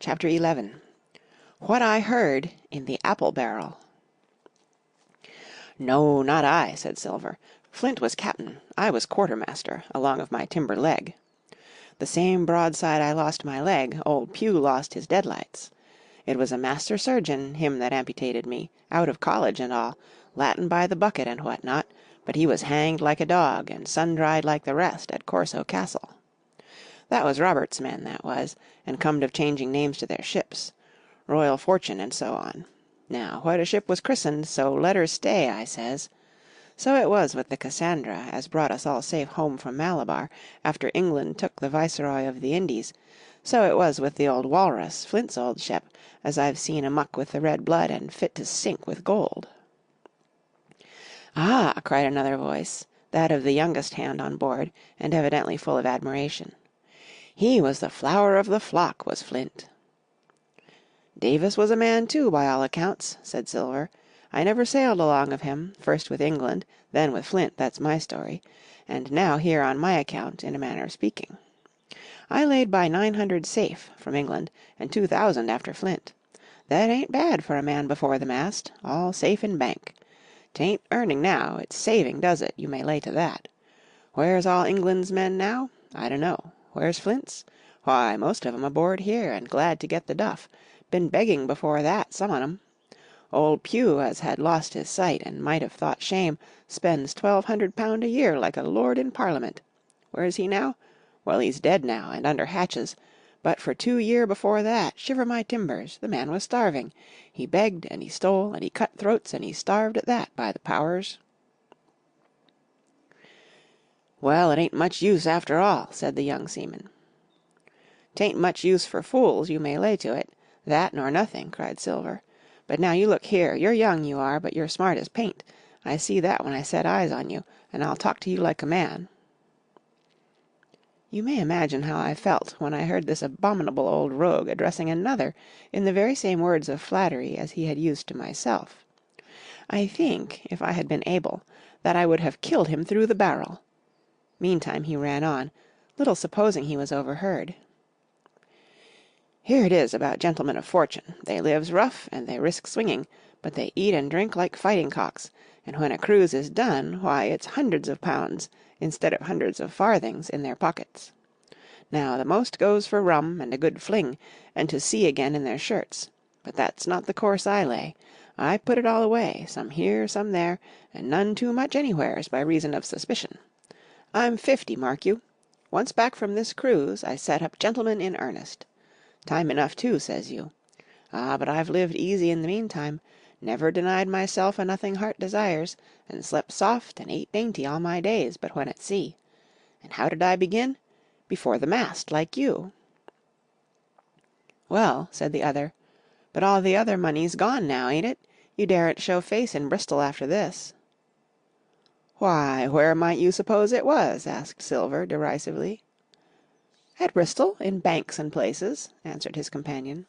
Chapter 11. What I Heard in the Apple Barrel. "No, not I," said Silver. "Flint was captain, I was quartermaster, along of my timber leg. The same broadside I lost my leg, old Pew lost his deadlights. It was a master surgeon, him that amputated me, out of college and all, Latin by the bucket and what not, but he was hanged like a dog, and sun-dried like the rest, at Corso Castle. That was Robert's men, that was, and comed of changing names to their ships. Royal Fortune and so on. Now, what a ship was christened, so let her stay, I says. So it was with the Cassandra, as brought us all safe home from Malabar, after England took the Viceroy of the Indies. So it was with the old Walrus, Flint's old ship, as I've seen amuck with the red blood, and fit to sink with gold." "Ah!" cried another voice, that of the youngest hand on board, and evidently full of admiration. "He was the flower of the flock, was Flint." "Davis was a man too, by all accounts," said Silver. "I never sailed along of him, first with England, then with Flint, that's my story, and now here on my account, in a manner of speaking. I laid by 900 safe from England, and 2,000 after Flint. That ain't bad for a man before the mast, all safe in bank. 'Tain't earning now, it's saving does it, you may lay to that. Where's all England's men now? I dunno. Where's Flint's? Why, most of 'em aboard here, and glad to get the duff. Been begging before that, some on 'em. Old Pew, as had lost his sight, and might have thought shame, spends £1,200 a year like a lord in Parliament. Where's he now? Well, he's dead now, and under hatches, but for 2 year before that, shiver my timbers, the man was starving. He begged, and he stole, and he cut throats, and he starved at that, by the powers." "Well, it ain't much use after all," said the young seaman. "'Tain't much use for fools, you may lay to it. That nor nothing," cried Silver. "But now you look here, you're young, you are, but you're smart as paint. I see that when I set eyes on you, and I'll talk to you like a man." You may imagine how I felt when I heard this abominable old rogue addressing another in the very same words of flattery as he had used to myself. I think, if I had been able, that I would have killed him through the barrel. Meantime he ran on, little supposing he was overheard. "Here it is about gentlemen of fortune. They lives rough, and they risk swinging, but they eat and drink like fighting cocks, and when a cruise is done, why, it's hundreds of pounds, instead of hundreds of farthings, in their pockets. Now, the most goes for rum, and a good fling, and to sea again in their shirts. But that's not the course I lay. I put it all away, some here, some there, and none too much anywheres, by reason of suspicion. I'm 50, mark you. Once back from this cruise, I set up gentleman in earnest. Time enough too, says you. Ah, but I've lived easy in the meantime, never denied myself a nothing heart desires, and slept soft and ate dainty all my days, but when at sea. And how did I begin? Before the mast, like you." "Well," said the other, "but all the other money's gone now, ain't it? You daren't show face in Bristol after this." "Why, where might you suppose it was?" asked Silver, derisively. "At Bristol, in banks and places," answered his companion.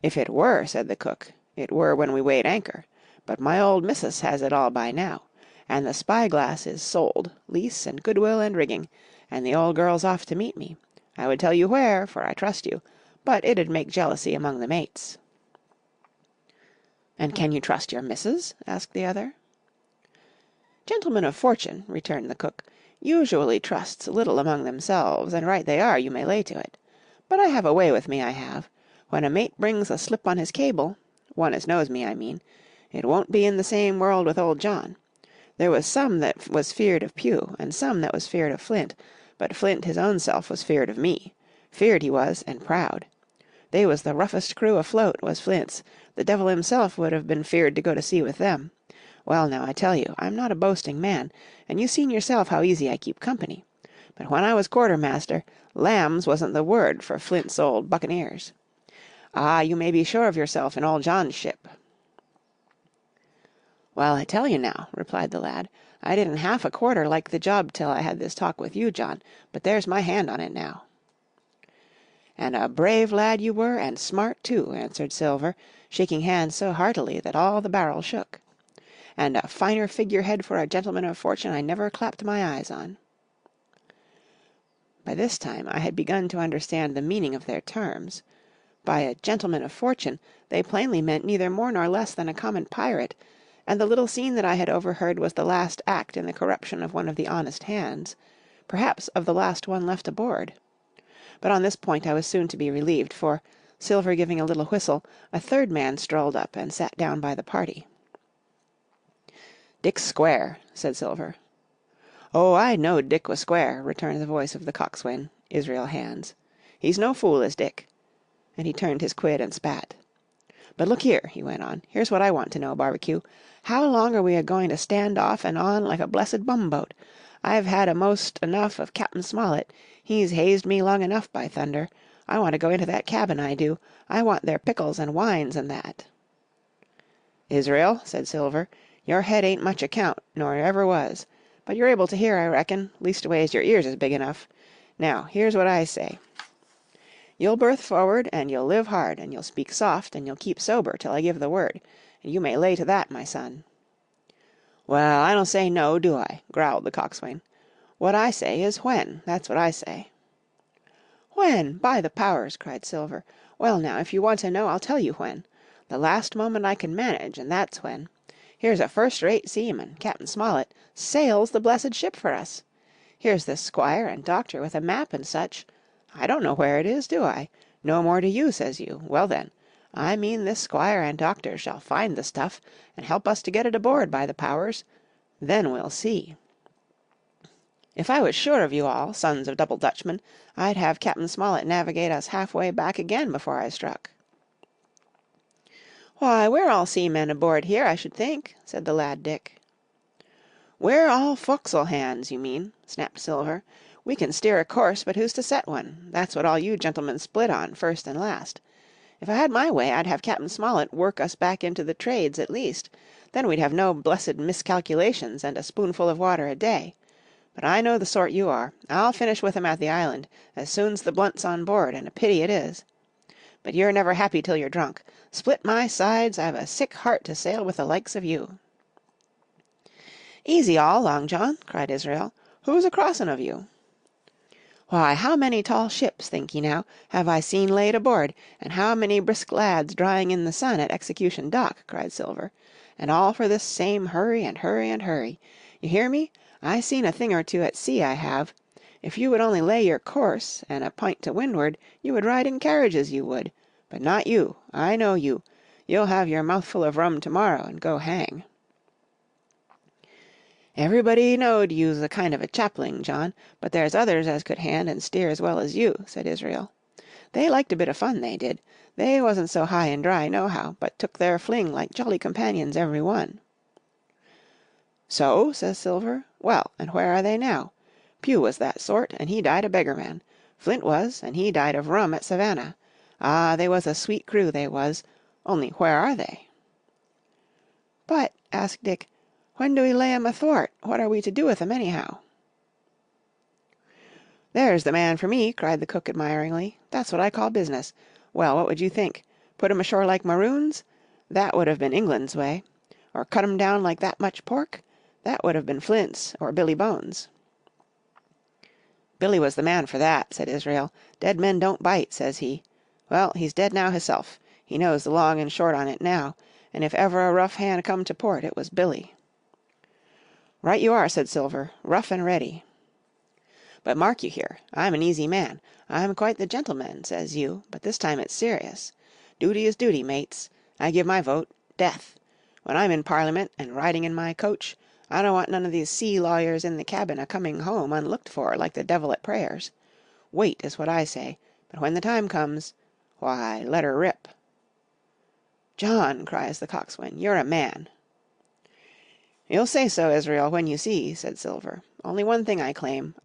"If it were," said the cook, "it were when we weighed anchor. But my old missus has it all by now, and the spy-glass is sold, lease and goodwill and rigging, and the old girl's off to meet me. I would tell you where, for I trust you, but it'd make jealousy among the mates." "And can you trust your missus?" asked the other. "Gentlemen of fortune," returned the cook, "usually trusts little among themselves, and right they are, you may lay to it. But I have a way with me, I have. When a mate brings a slip on his cable, one as knows me, I mean, it won't be in the same world with old John. There was some that was feared of Pew, and some that was feared of Flint, but Flint his own self was feared of me. Feared he was, and proud. They was the roughest crew afloat, was Flint's. The devil himself would have been feared to go to sea with them. Well, now, I tell you, I'm not a boasting man, and you seen yourself how easy I keep company. But when I was quartermaster, lambs wasn't the word for Flint's old buccaneers. Ah, you may be sure of yourself in old John's ship." "Well, I tell you now," replied the lad, "I didn't half a quarter like the job till I had this talk with you, John, but there's my hand on it now." "And a brave lad you were, and smart too," answered Silver, shaking hands so heartily that all the barrel shook. "And a finer figurehead for a gentleman of fortune I never clapped my eyes on." By this time I had begun to understand the meaning of their terms. By a gentleman of fortune, they plainly meant neither more nor less than a common pirate, and the little scene that I had overheard was the last act in the corruption of one of the honest hands, perhaps of the last one left aboard. But on this point I was soon to be relieved, for, Silver giving a little whistle, a third man strolled up and sat down by the party. "Dick's square," said Silver. "Oh, I knowed Dick was square," returned the voice of the coxswain, Israel Hands. "He's no fool, is Dick." And he turned his quid and spat. "But look here," he went on, "here's what I want to know, Barbecue. How long are we a-going to stand off and on like a blessed bumboat? I've had a'most enough of Cap'n Smollett. He's hazed me long enough, by thunder. I want to go into that cabin, I do. I want their pickles and wines and that." "Israel," said Silver, "your head ain't much account, nor ever was. But you're able to hear, I reckon. Leastways, your ears is big enough. Now, here's what I say. You'll berth forward, and you'll live hard, and you'll speak soft, and you'll keep sober till I give the word, and you may lay to that, my son." "Well, I don't say no, do I?" growled the coxswain. "What I say is when, that's what I say." "When? By the powers!" cried Silver. "Well, now, if you want to know, I'll tell you when. The last moment I can manage, and that's when. Here's a first-rate seaman, Cap'n Smollett, sails the blessed ship for us. Here's this squire and doctor with a map and such. I don't know where it is, do I? No more do you, says you. Well then, I mean this squire and doctor shall find the stuff and help us to get it aboard, by the powers. Then we'll see. If I was sure of you all, sons of double Dutchmen, I'd have Cap'n Smollett navigate us halfway back again before I struck." "Why, we're all seamen aboard here, I should think," said the lad Dick. "We're all fo'csle hands, you mean," snapped Silver. "We can steer a course, but who's to set one? That's what all you gentlemen split on, first and last. If I had my way, I'd have Cap'n Smollett work us back into the trades at least. Then we'd have no blessed miscalculations and a spoonful of water a day. But I know the sort you are. I'll finish with 'em at the island, as soon's the blunt's on board, and a pity it is. But you're never happy till you're drunk. Split my sides, I've a sick heart to sail with the likes of you." "Easy all, Long John," cried Israel. "Who's a-crossin' of you?" "Why, how many tall ships, think ye now, have I seen laid aboard, and how many brisk lads drying in the sun at Execution Dock," cried Silver, "and all for this same hurry and hurry and hurry. You hear me? I seen a thing or two at sea, I have. If you would only lay your course, and a p'int to windward, you would ride in carriages, you would. But not you. I know you. You'll have your mouthful of rum to-morrow, and go hang." "Everybody knowed you's a kind of a chaplain, John, but there's others as could hand and steer as well as you," said Israel. "They liked a bit of fun, they did. They wasn't so high and dry, nohow, but took their fling like jolly companions every one." "So?" says Silver. "Well, and where are they now? Pew was that sort, and he died a beggarman. Flint was, and he died of rum at Savannah. Ah, they was a sweet crew, they was. Only where are they?" "But," asked Dick, "when do we lay 'em athwart? What are we to do with 'em, anyhow?" "There's the man for me," cried the cook admiringly. "That's what I call business. Well, what would you think? Put 'em ashore like maroons? That would have been England's way. Or cut 'em down like that much pork? That would have been Flint's or Billy Bones'." "Billy was the man for that," said Israel. "Dead men don't bite, says he. Well, he's dead now hisself. He knows the long and short on it now, and if ever a rough hand come to port, it was Billy." "Right you are," said Silver, "rough and ready." "But mark you here, I'm an easy man. I'm quite the gentleman, says you, but this time it's serious. Duty is duty, mates. I give my vote, death. When I'm in Parliament, and riding in my coach, I don't want none of these sea lawyers in the cabin a-coming home unlooked for like the devil at prayers. Wait is what I say, but when the time comes, why, let her rip." "John," cries the coxswain, "you're a man." "You'll say so, Israel, when you see," said Silver. "Only one thing I claim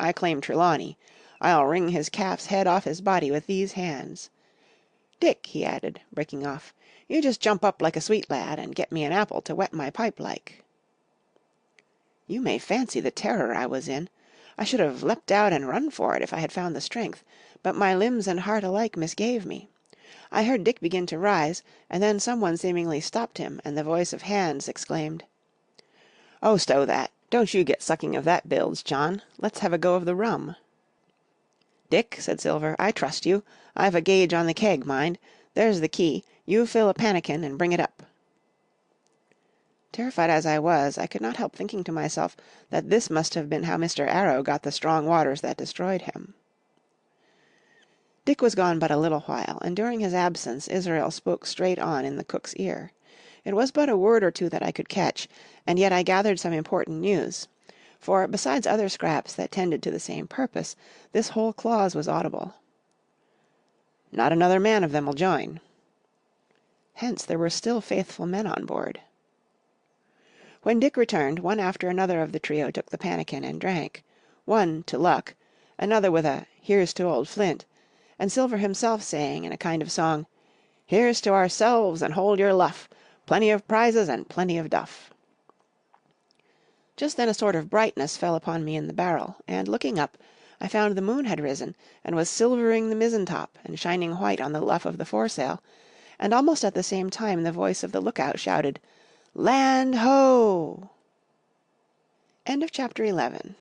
Trelawney. I'll wring his calf's head off his body with these hands. Dick," he added, breaking off, "you just jump up like a sweet lad, and get me an apple to wet my pipe like." You may fancy the terror I was in. I should have leapt out and run for it if I had found the strength, but my limbs and heart alike misgave me. I heard Dick begin to rise, and then some one seemingly stopped him, and the voice of Hands exclaimed, "Oh, stow that. Don't you get sucking of that bilge, John. Let's have a go of the rum." "Dick," said Silver, "I trust you. I've a gauge on the keg, mind. There's the key. You fill a pannikin and bring it up." Terrified as I was, I could not help thinking to myself that this must have been how Mr. Arrow got the strong waters that destroyed him. Dick was gone but a little while, and during his absence Israel spoke straight on in the cook's ear. It was but a word or two that I could catch, and yet I gathered some important news. For, besides other scraps that tended to the same purpose, this whole clause was audible. "Not another man of them will join." Hence there were still faithful men on board. When Dick returned, one after another of the trio took the pannikin and drank, one to luck, another with a "Here's to old Flint," and Silver himself saying in a kind of song, "Here's to ourselves and hold your luff, plenty of prizes and plenty of duff." Just then a sort of brightness fell upon me in the barrel, and looking up, I found the moon had risen, and was silvering the mizzen top and shining white on the luff of the foresail, and almost at the same time the voice of the lookout shouted, "Land ho!" Chapter 11.